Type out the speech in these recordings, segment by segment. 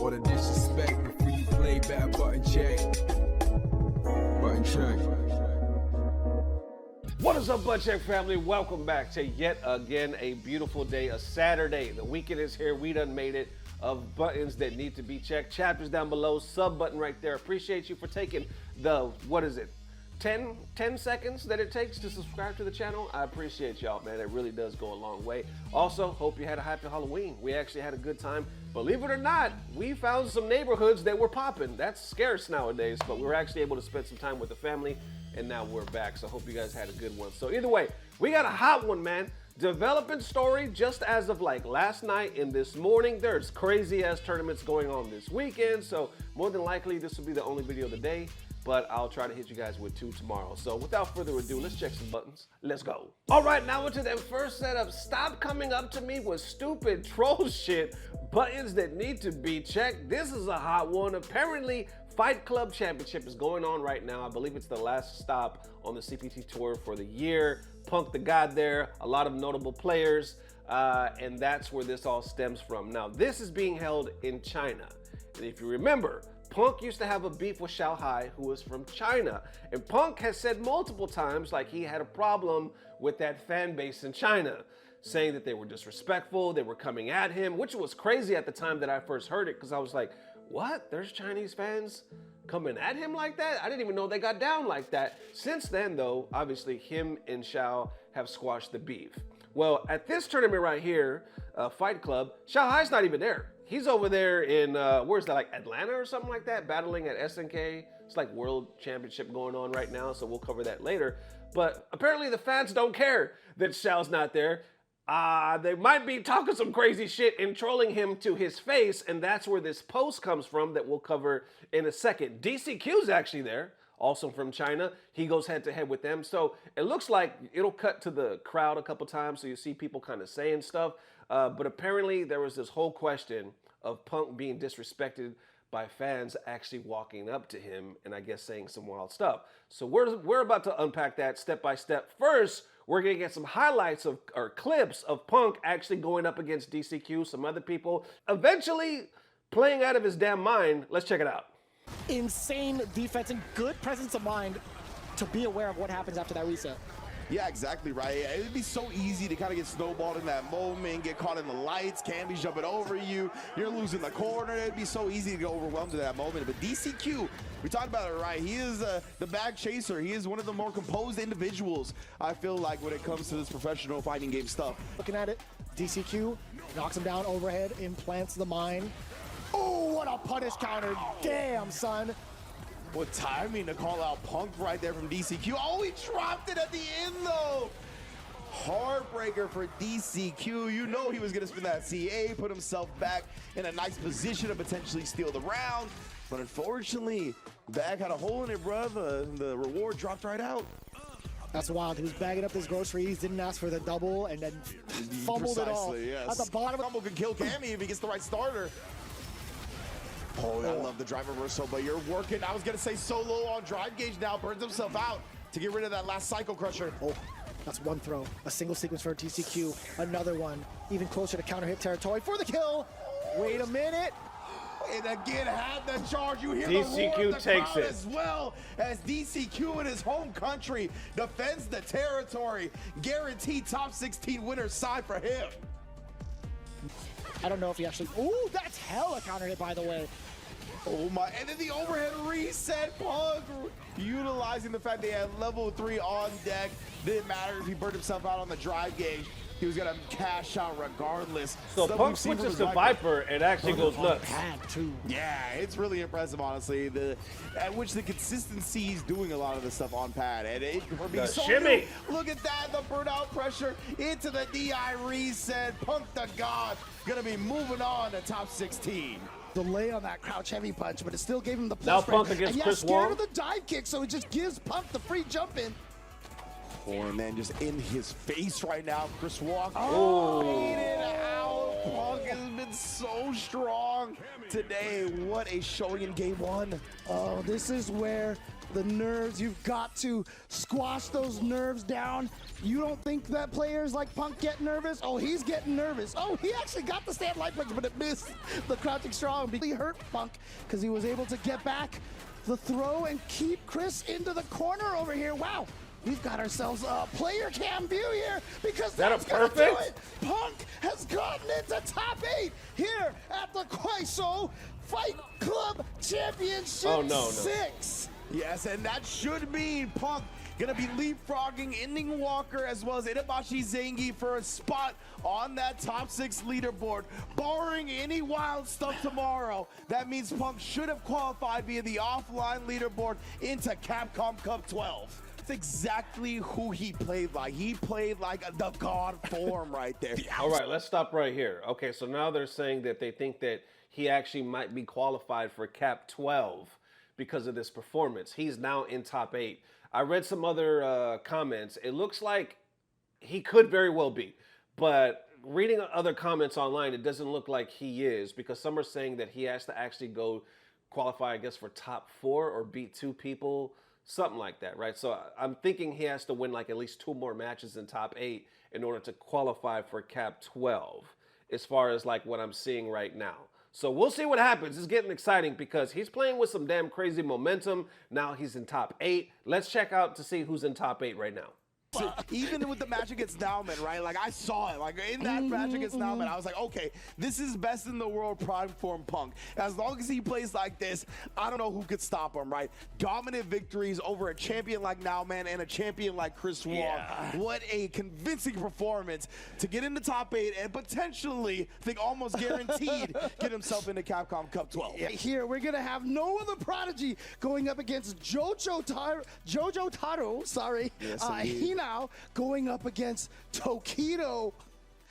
or the disrespect before you play back. Button check. Button check. What is up, Butt Check family? Welcome back to yet again a beautiful day, a Saturday. The weekend is here. We done made it. Of buttons that need to be checked. Chapters down below, sub button right there. Appreciate you for taking the, 10 seconds that it takes to subscribe to the channel. I appreciate y'all, man. It really does go a long way. Also, hope you had a happy Halloween. We actually had a good time. Believe it or not, we found some neighborhoods that were popping. That's scarce nowadays, but we were actually able to spend some time with the family, and now we're back. So hope you guys had a good one. So either way, we got a hot one, man. Developing story just as of like last night and this morning. There's crazy ass tournaments going on this weekend, so more than likely this will be the only video of the day, but I'll try to hit you guys with 2 tomorrow. So without further ado, let's check some buttons. Let's go. All right, now into that first setup. Stop coming up to me with stupid troll shit. Buttons that need to be checked. This is a hot one. Apparently, Fight Club Championship is going on right now. I believe it's the last stop on the CPT tour for the year. Punkdagod there, a lot of notable players, and that's where this all stems from. Now, this is being held in China. And if you remember, Punk used to have a beef with Shanghai, who was from China. And Punk has said multiple times like he had a problem with that fan base in China, saying that they were disrespectful, they were coming at him, which was crazy at the time that I first heard it, because I was like, what? There's Chinese fans coming at him like that? I didn't even know they got down like that. Since then, though, obviously him and Xiao have squashed the beef. Well, at this tournament right here, Fight Club, Shanghai's not even there. He's over there in, where's that, like Atlanta or something like that, battling at SNK. It's like World Championship going on right now, so we'll cover that later. But apparently the fans don't care that Xiao's not there. They might be talking some crazy shit and trolling him to his face, and that's where this post comes from that we'll cover in a second. DCQ's actually there, also from China. He goes head to head with them. So it looks like it'll cut to the crowd a couple times, so you see people kind of saying stuff. But apparently there was this whole question of Punk being disrespected by fans actually walking up to him and I guess saying some wild stuff. So we're about to unpack that step by step. First, we're gonna get some highlights of, or clips of Punk actually going up against DCQ, some other people, eventually playing out of his damn mind. Let's check it out. Insane defense and good presence of mind to be aware of what happens after that reset. Yeah, exactly right. It'd be so easy to kind of get snowballed in that moment, get caught in the lights, Candy's jumping over you, you're losing the corner. It'd be so easy to get overwhelmed in that moment. But DCQ, we talked about it, right? He is the bag chaser. He is one of the more composed individuals, I feel like, when it comes to this professional fighting game stuff. Looking at it, DCQ knocks him down overhead, implants the mine. Oh, what a punish counter. Damn, son. What timing to call out Punk right there from DCQ. Oh, he dropped it at the end, though. Heartbreaker for DCQ. You know he was going to spin that CA, put himself back in a nice position to potentially steal the round. But unfortunately, bag had a hole in it, bruh. The reward dropped right out. That's wild. He was bagging up his groceries, didn't ask for the double, and then fumbled it all. Yes. At the bottom. Fumble can kill Cammy if he gets the right starter. Oh, I love the drive reversal, but you're working. I was going to say solo on drive gauge now. Burns himself out to get rid of that last cycle crusher. Oh, that's one throw. A single sequence for DCQ. Another one. Even closer to counter hit territory for the kill. Wait a minute. And again, had the charge. You hear DCQ the roar of the takes crowd it as well as DCQ in his home country defends the territory. Guaranteed top 16 winner side for him. I don't know if he actually... Ooh, that's hella counter hit, by the way. Oh my, and then the overhead reset. Punk utilizing the fact they had level 3 on deck. Didn't matter if he burned himself out on the drive gauge. He was gonna cash out regardless. So Punk switches to Viper and actually goes nuts. Yeah, it's really impressive, honestly. At which the consistency he's doing a lot of the stuff on pad. And it for being so shimmy. New, look at that, the burnout pressure into the DI reset. Punkdagod gonna be moving on to top 16. Delay on that crouch heavy punch, but it still gave him the plus. Now Punk against and Chris scared Wong. of the dive kick, so it just gives Punk the free jump in. Oh, and then just in his face right now, Chris Walk. Oh, made it out. Punk has been so strong today. What a showing in game 1. Oh, this is where the nerves. You've got to squash those nerves down. You don't think that players like Punk get nervous? Oh, he's getting nervous. Oh, he actually got the stand light flex, but it missed the crouching strong. He hurt Punk because he was able to get back the throw and keep Chris into the corner over here. Wow. We've got ourselves a player cam view here because that's gonna do it. Punk has gotten into top 8 here at the Kwaiso Fight Club Championship 6. Yes, and that should mean Punk gonna be leapfrogging Ending Walker as well as Itabashi Zengi for a spot on that top 6 leaderboard. Barring any wild stuff tomorrow, that means Punk should have qualified via the offline leaderboard into Capcom Cup 12. That's exactly who he played like. He played like the god form right there. All right, let's stop right here. Okay, so now they're saying that they think that he actually might be qualified for Cap 12 because of this performance. He's now in top 8. I read some other comments. It looks like he could very well be, but reading other comments online, it doesn't look like he is, because some are saying that he has to actually go qualify, I guess, for top 4 or beat 2 people. Something like that, right? So I'm thinking he has to win like at least 2 more matches in top 8 in order to qualify for Cap 12, as far as like what I'm seeing right now. So we'll see what happens. It's getting exciting because he's playing with some damn crazy momentum. Now he's in top 8. Let's check out to see who's in top 8 right now. So even with the match against Nauman, right? Like I saw it. Like in that match against Nauman, I was like, okay, this is best in the world prime form Punk. As long as he plays like this, I don't know who could stop him, right? Dominant victories over a champion like Nauman and a champion like Chris Wong. Yeah. What a convincing performance to get into top 8 and potentially, I think almost guaranteed, get himself into Capcom Cup 12. Yeah, here we're gonna have no other prodigy going up against Jojo Taro. Sorry, yes, now going up against Tokido.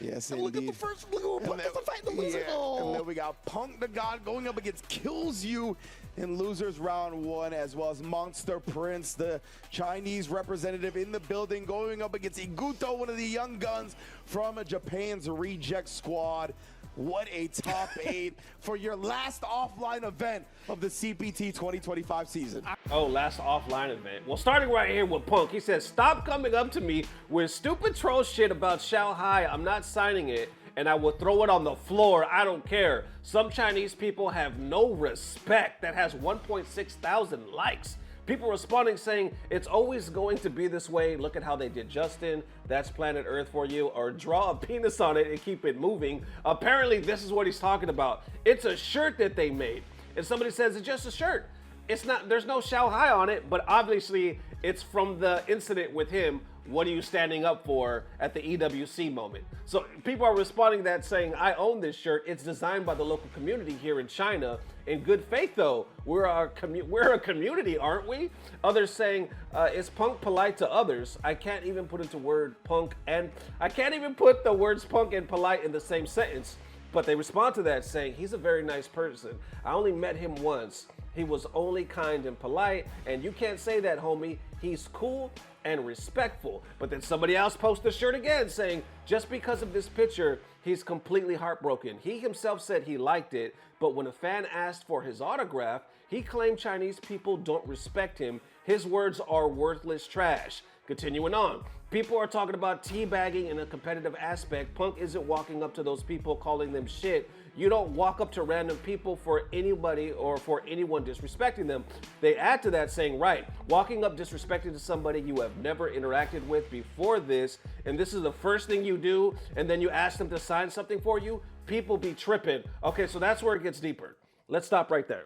Yes, look indeed. at the first, look who Punk is fighting the loser. Yeah. And then we got Punkdagod going up against Kills You in losers round 1, as well as Monster Prince, the Chinese representative in the building, going up against Iguto, one of the young guns from Japan's Reject Squad. What a top 8 for your last offline event of the CPT 2025 season. Oh, last offline event. Well, starting right here with Punk, he says, stop coming up to me with stupid troll shit about Xiao Hai. I'm not signing it, and I will throw it on the floor. I don't care. Some Chinese people have no respect. That has 1.6 thousand likes. People responding saying, it's always going to be this way. Look at how they did Justin. That's planet Earth for you. Or draw a penis on it and keep it moving. Apparently, this is what he's talking about. It's a shirt that they made. And somebody says it's just a shirt. It's not, there's no Xiao Hai on it, but obviously it's from the incident with him. What are you standing up for at the EWC moment? So people are responding to that saying, I own this shirt. It's designed by the local community here in China. In good faith, though, we're a community, aren't we? Others saying, is Punk polite to others? I can't even put into word Punk, and I can't even put the words Punk and polite in the same sentence. But they respond to that saying, he's a very nice person. I only met him once. He was only kind and polite, and you can't say that, homie. He's cool and respectful. But then somebody else posted the shirt again saying, just because of this picture, he's completely heartbroken. He himself said he liked it, but when a fan asked for his autograph, he claimed Chinese people don't respect him. His words are worthless trash. Continuing on, people are talking about teabagging in a competitive aspect. Punk isn't walking up to those people calling them shit. You don't walk up to random people for anybody or for anyone disrespecting them. They add to that saying, right, walking up disrespecting to somebody you have never interacted with before this, and this is the first thing you do, and then you ask them to sign something for you, people be tripping. Okay, so that's where it gets deeper. Let's stop right there.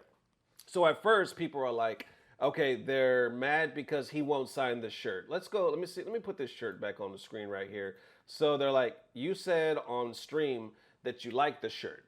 So at first, people are like, okay, they're mad because he won't sign the shirt. Let's go, let me put this shirt back on the screen right here. So they're like, you said on stream that you liked the shirt.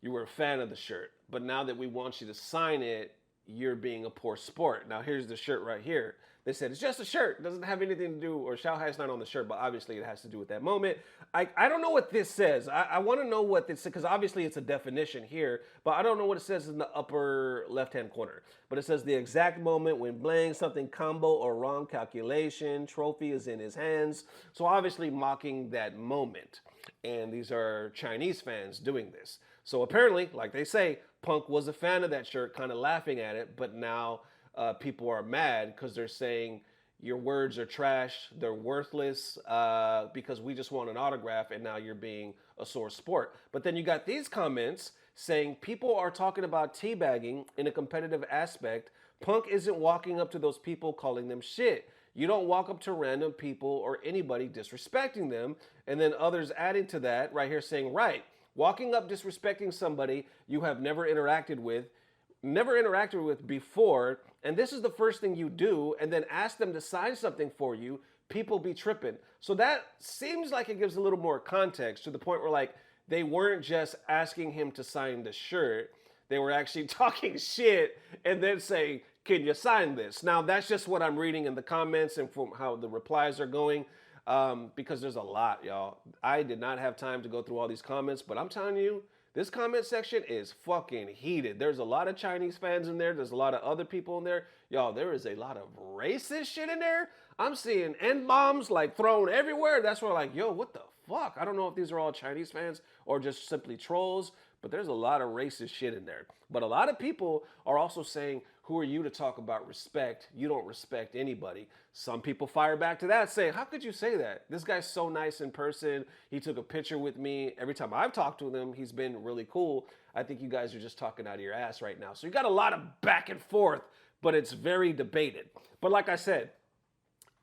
You were a fan of the shirt, but now that we want you to sign it, you're being a poor sport. Now here's the shirt right here. They said it's just a shirt, it doesn't have anything to do, or Xiao Hai's not on the shirt, but obviously it has to do with that moment. I don't know what this says. I want to know what this says, because obviously it's a definition here, but I don't know what it says in the upper left-hand corner. But it says the exact moment when blank, something combo or wrong calculation, trophy is in his hands. So obviously mocking that moment. And these are Chinese fans doing this. So apparently, like they say, Punk was a fan of that shirt, kind of laughing at it, but now people are mad because they're saying your words are trash, they're worthless, because we just want an autograph and now you're being a sore sport. But then you got these comments saying people are talking about teabagging in a competitive aspect. Punk isn't walking up to those people calling them shit. You don't walk up to random people or anybody disrespecting them. And then others adding to that right here saying, right, walking up disrespecting somebody you have never interacted with before, and this is the first thing you do, and then ask them to sign something for you, people be tripping. So that seems like it gives a little more context to the point where, like, they weren't just asking him to sign the shirt, they were actually talking shit and then saying, can you sign this? Now, that's just what I'm reading in the comments and from how the replies are going, because there's a lot, y'all. I did not have time to go through all these comments, but I'm telling you, this comment section is fucking heated. There's a lot of Chinese fans in there. There's a lot of other people in there. Y'all, there is a lot of racist shit in there. I'm seeing N-bombs like thrown everywhere. That's where like, yo, what the fuck? I don't know if these are all Chinese fans or just simply trolls, but there's a lot of racist shit in there. But a lot of people are also saying, who are you to talk about respect? You don't respect anybody. Some people fire back to that saying, how could you say that? This guy's so nice in person. He took a picture with me. Every time I've talked to him, he's been really cool. I think you guys are just talking out of your ass right now. So you got a lot of back and forth, but it's very debated. But like I said,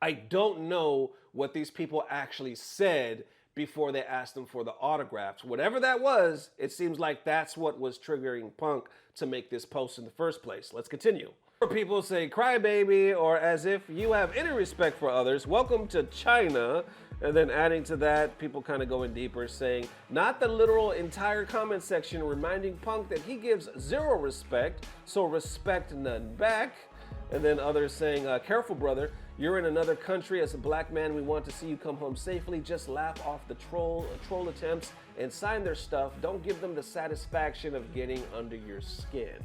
I don't know what these people actually said before they asked him for the autographs. Whatever that was, it seems like that's what was triggering Punk to make this post in the first place. Let's continue. People say, crybaby, or as if you have any respect for others, welcome to China. And then adding to that, people kind of going deeper, saying, not the literal entire comment section, reminding Punk that he gives zero respect, so respect none back. And then others saying, careful, brother. You're in another country. As a black man, we want to see you come home safely. Just laugh off the troll attempts and sign their stuff. Don't give them the satisfaction of getting under your skin.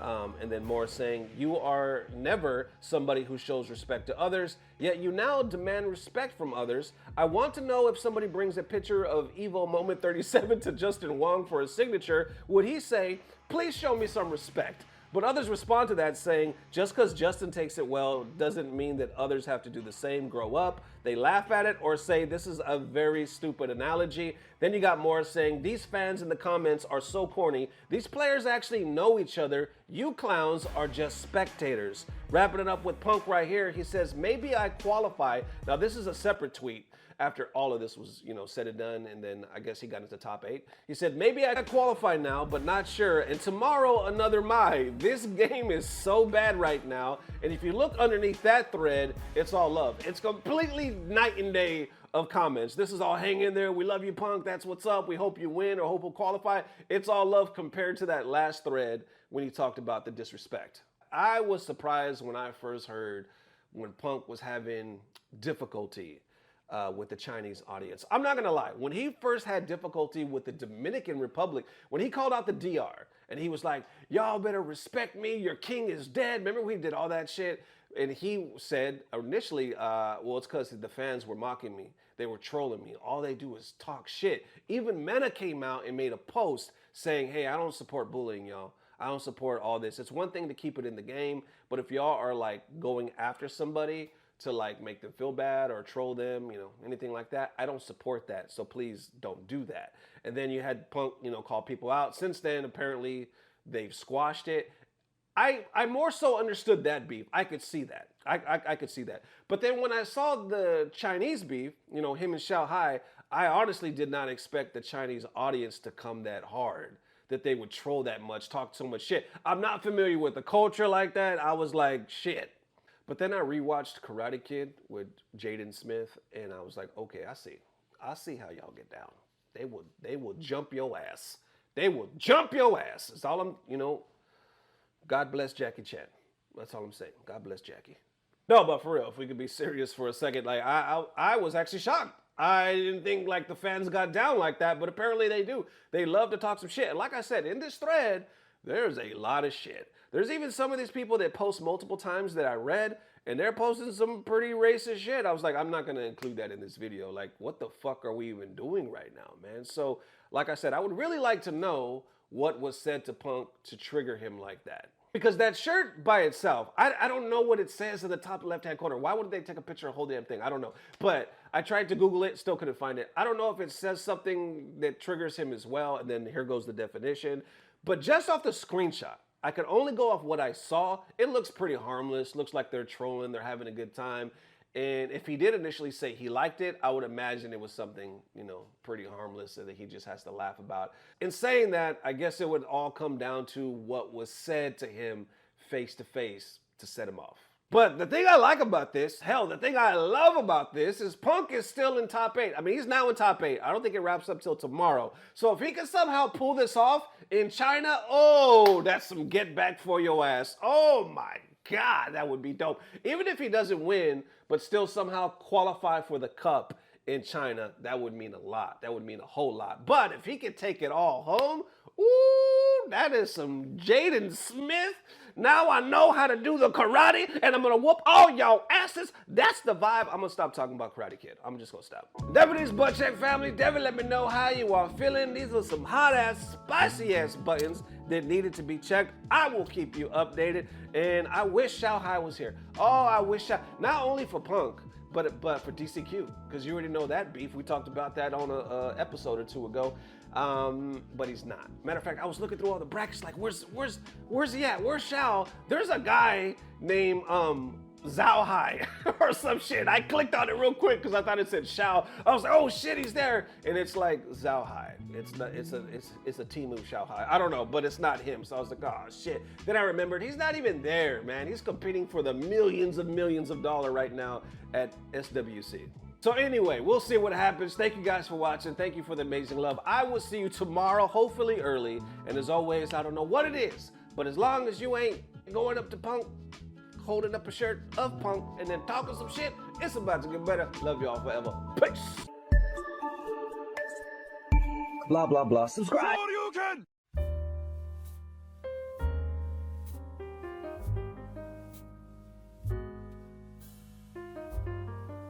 And then more saying, you are never somebody who shows respect to others, yet you now demand respect from others. I want to know if somebody brings a picture of Evo Moment 37 to Justin Wong for a signature, would he say, please show me some respect? But others respond to that saying, just because Justin takes it well doesn't mean that others have to do the same, grow up. They laugh at it or say, this is a very stupid analogy. Then you got more saying, these fans in the comments are so corny. These players actually know each other. You clowns are just spectators. Wrapping it up with Punk right here, he says, maybe I qualify. Now this is a separate tweet. After all of this was, said and done, and then I guess he got into top 8. He said, maybe I qualify now, but not sure. And tomorrow, another my. This game is so bad right now. And if you look underneath that thread, it's all love. It's completely night and day of comments. This is all hang in there. We love you, Punk. That's what's up. We hope you win or hope we'll qualify. It's all love compared to that last thread when he talked about the disrespect. I was surprised when I first heard when Punk was having difficulty with the Chinese audience. I'm not gonna lie, when he first had difficulty with the Dominican Republic, when he called out the DR and he was like, y'all better respect me, your king is dead. Remember we did all that shit? And he said initially, well, it's because the fans were mocking me. They were trolling me. All they do is talk shit. Even Mena came out and made a post saying, hey, I don't support bullying, y'all. I don't support all this. It's one thing to keep it in the game, but if y'all are like going after somebody to like make them feel bad or troll them, anything like that, I don't support that. So please don't do that. And then you had Punk, call people out. Since then, apparently they've squashed it. I more so understood that beef. I could see that. I could see that. But then when I saw the Chinese beef, him and Xiao Hai, I honestly did not expect the Chinese audience to come that hard, that they would troll that much, talk so much shit. I'm not familiar with the culture like that. I was like, shit. But then I rewatched Karate Kid with Jaden Smith, and I was like, okay, I see how y'all get down. They will jump your ass. They will jump your ass. That's all I'm, God bless Jackie Chan. That's all I'm saying. God bless Jackie. No, but for real, if we could be serious for a second, like I was actually shocked. I didn't think like the fans got down like that, but apparently they do. They love to talk some shit. And like I said, in this thread, there's a lot of shit. There's even some of these people that post multiple times that I read, and they're posting some pretty racist shit. I was like, I'm not going to include that in this video. Like, what the fuck are we even doing right now, man? So, like I said, I would really like to know what was said to Punk to trigger him like that. Because that shirt by itself, I don't know what it says in the top left-hand corner. Why would they take a picture of the whole damn thing? I don't know. But I tried to Google it, still couldn't find it. I don't know if it says something that triggers him as well, and then here goes the definition. But just off the screenshot, I could only go off what I saw. It looks pretty harmless. Looks like they're trolling. They're having a good time. And if he did initially say he liked it, I would imagine it was something, you know, pretty harmless that he just has to laugh about. In saying that, I guess it would all come down to what was said to him face to face to set him off. But the thing I like about this, hell, the thing I love about this is Punk is still in top 8. I mean, he's now in top 8. I don't think it wraps up till tomorrow. So if he can somehow pull this off in China, oh, that's some get back for your ass. Oh my God, that would be dope. Even if he doesn't win, but still somehow qualify for the cup in China, that would mean a lot. That would mean a whole lot. But if he could take it all home, ooh, that is some Jaden Smith. Now I know how to do the karate, and I'm gonna whoop all y'all asses. That's the vibe. I'm gonna stop talking about Karate Kid. I'm just gonna stop. Definitely, Butt Check family. Definitely let me know how you are feeling. These are some hot ass, spicy ass buttons that needed to be checked. I will keep you updated, and I wish Shanghai was here. Oh, I wish not only for Punk, but for DCQ, because you already know that beef. We talked about that on a episode or two ago. But he's not. Matter of fact, I was looking through all the brackets, like, where's he at? Where's Shao? There's a guy named Zhao Hai or some shit. I clicked on it real quick because I thought it said Shao. I was like, oh shit, he's there, and it's like Zhao Hai. It's not. It's a Temu Shao Hai. I don't know, but it's not him. So I was like, oh shit. Then I remembered he's not even there, man. He's competing for the millions of dollars right now at SWC. So anyway, we'll see what happens. Thank you guys for watching. Thank you for the amazing love. I will see you tomorrow, hopefully early. And as always, I don't know what it is, but as long as you ain't going up to Punk, holding up a shirt of Punk, and then talking some shit, it's about to get better. Love y'all forever. Peace. Blah, blah, blah. Subscribe.